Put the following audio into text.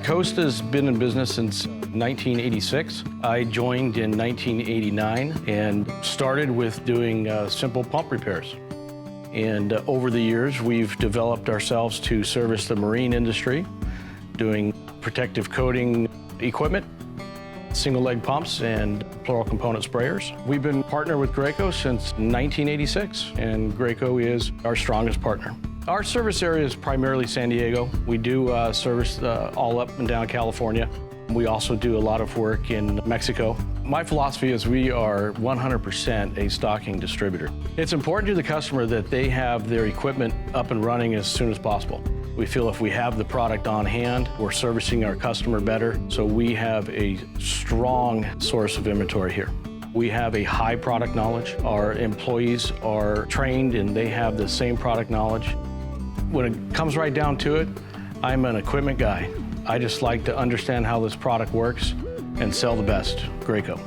Costa's been in business since 1986. I joined in 1989 and started with doing simple pump repairs. And over the years, we've developed ourselves to service the marine industry, doing protective coating equipment, single leg pumps, and plural component sprayers. We've been partnered with Graco since 1986, and Graco is our strongest partner. Our service area is primarily San Diego. We do service all up and down California. We also do a lot of work in Mexico. My philosophy is we are 100% a stocking distributor. It's important to the customer that they have their equipment up and running as soon as possible. We feel if we have the product on hand, we're servicing our customer better, so we have a strong source of inventory here. We have a high product knowledge. Our employees are trained and they have the same product knowledge. When it comes right down to it, I'm an equipment guy. I just like to understand how this product works and sell the best. Graco.